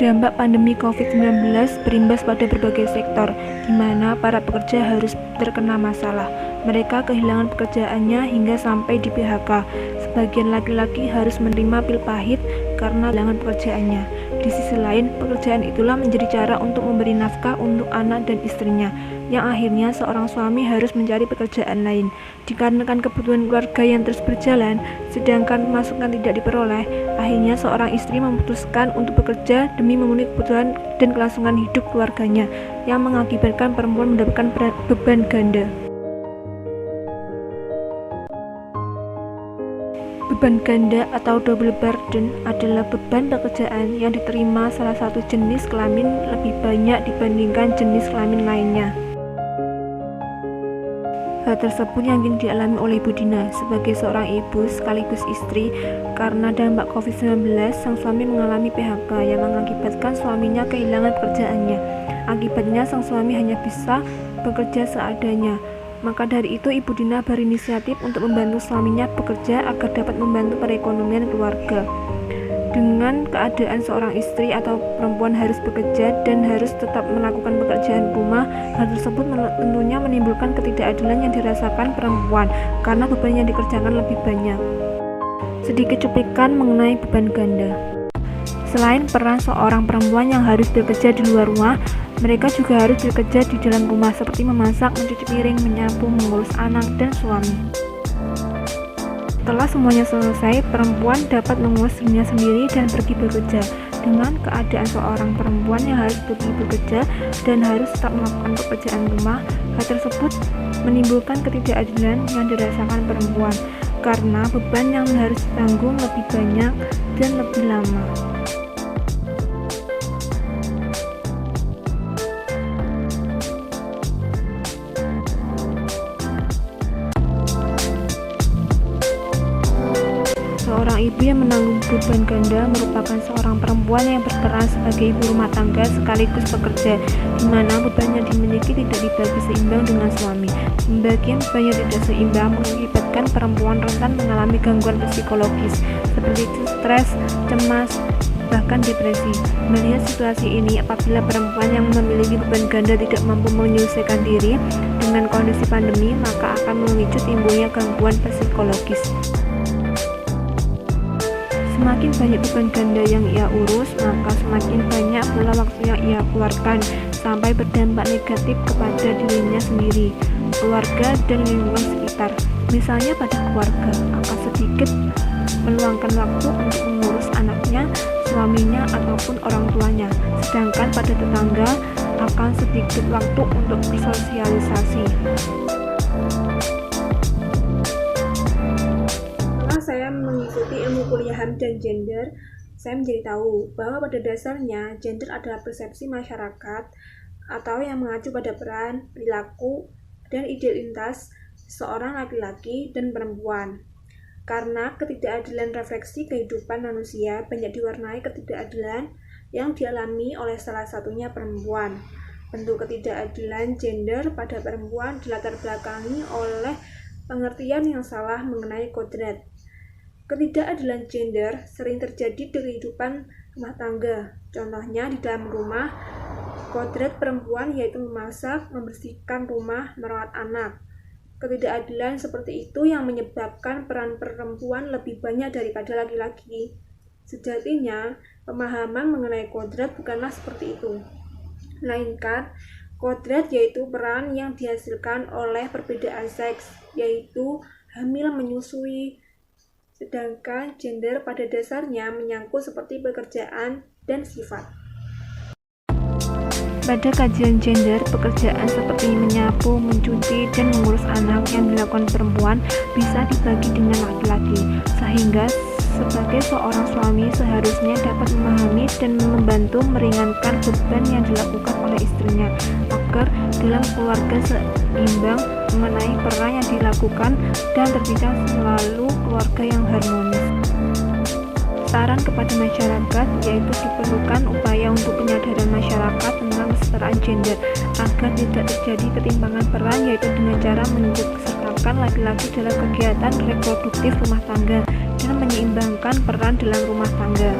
Dampak pandemi COVID-19 berimbas pada berbagai sektor, di mana para pekerja harus terkena masalah. Mereka kehilangan pekerjaannya hingga sampai di PHK. Sebagian laki-laki harus menerima pil pahit karena kehilangan pekerjaannya. Di sisi lain, pekerjaan itulah menjadi cara untuk memberi nafkah untuk anak dan istrinya, yang akhirnya seorang suami harus mencari pekerjaan lain. Dikarenakan kebutuhan keluarga yang terus berjalan, sedangkan pemasukan tidak diperoleh, akhirnya seorang istri memutuskan untuk bekerja demi memenuhi kebutuhan dan kelangsungan hidup keluarganya, yang mengakibatkan perempuan mendapatkan beban ganda. Beban ganda atau double burden adalah beban pekerjaan yang diterima salah satu jenis kelamin lebih banyak dibandingkan jenis kelamin lainnya. Hal tersebut yang ingin dialami oleh Ibu Dina sebagai seorang ibu sekaligus istri. Karena dampak COVID-19, sang suami mengalami PHK yang mengakibatkan suaminya kehilangan pekerjaannya. Akibatnya sang suami hanya bisa bekerja seadanya. Maka dari itu Ibu Dina berinisiatif untuk membantu suaminya bekerja agar dapat membantu perekonomian keluarga. Dengan keadaan seorang istri atau perempuan harus bekerja dan harus tetap melakukan pekerjaan rumah, hal tersebut tentunya menimbulkan ketidakadilan yang dirasakan perempuan karena beban yang dikerjakan lebih banyak. Sedikit cuplikan mengenai beban ganda. Selain peran seorang perempuan yang harus bekerja di luar rumah, mereka juga harus bekerja di dalam rumah seperti memasak, mencuci piring, menyapu, mengurus anak, dan suami. Setelah semuanya selesai, perempuan dapat mengurus dirinya sendiri dan pergi bekerja. Dengan keadaan seorang perempuan yang harus pergi bekerja dan harus tetap melakukan pekerjaan rumah, hal tersebut menimbulkan ketidakadilan yang dirasakan perempuan karena beban yang harus ditanggung lebih banyak dan lebih lama. Seorang ibu yang menanggung beban ganda merupakan seorang perempuan yang berperan sebagai ibu rumah tangga sekaligus pekerja, di mana beban yang dimiliki tidak dibagi seimbang dengan suami. Pembagian beban yang tidak seimbang mengakibatkan perempuan rentan mengalami gangguan psikologis seperti stres, cemas, bahkan depresi. Melihat situasi ini, apabila perempuan yang memiliki beban ganda tidak mampu menyelesaikan diri dengan kondisi pandemi, maka akan memicu timbulnya gangguan psikologis. Semakin banyak beban ganda yang ia urus, maka semakin banyak pula waktu yang ia keluarkan, sampai berdampak negatif kepada dirinya sendiri, keluarga, dan lingkungan sekitar. Misalnya pada keluarga, akan sedikit meluangkan waktu untuk mengurus anaknya, suaminya, ataupun orang tuanya. Sedangkan pada tetangga, akan sedikit waktu untuk bersosialisasi. Saya mengikuti ilmu kuliah HAM dan gender, saya menjadi tahu bahwa pada dasarnya gender adalah persepsi masyarakat atau yang mengacu pada peran, perilaku, dan identitas seorang laki-laki dan perempuan. Karena ketidakadilan refleksi kehidupan manusia banyak diwarnai ketidakadilan yang dialami oleh salah satunya perempuan. Bentuk ketidakadilan gender pada perempuan dilatar belakangi oleh pengertian yang salah mengenai kodrat. Ketidakadilan gender sering terjadi di kehidupan rumah tangga. Contohnya di dalam rumah, kodrat perempuan yaitu memasak, membersihkan rumah, merawat anak. Ketidakadilan seperti itu yang menyebabkan peran perempuan lebih banyak daripada laki-laki. Sejatinya, pemahaman mengenai kodrat bukanlah seperti itu. Melainkan, kodrat yaitu peran yang dihasilkan oleh perbedaan seks, yaitu hamil, menyusui. Sedangkan gender pada dasarnya menyangkut seperti pekerjaan dan sifat. Pada kajian gender, pekerjaan seperti menyapu, mencuci, dan mengurus anak yang dilakukan perempuan bisa dibagi dengan laki-laki, sehingga sebagai seorang suami seharusnya dapat memahami dan membantu meringankan beban yang dilakukan oleh istrinya, agar dalam keluarga seimbang mengenai peran yang dilakukan dan tercipta selalu keluarga yang harmonis. Saran kepada masyarakat yaitu diperlukan upaya untuk penyadaran masyarakat tentang kesetaraan gender agar tidak terjadi ketimpangan peran, yaitu dengan cara mengikutsertakan laki-laki dalam kegiatan reproduktif rumah tangga dan menyeimbangkan peran dalam rumah tangga.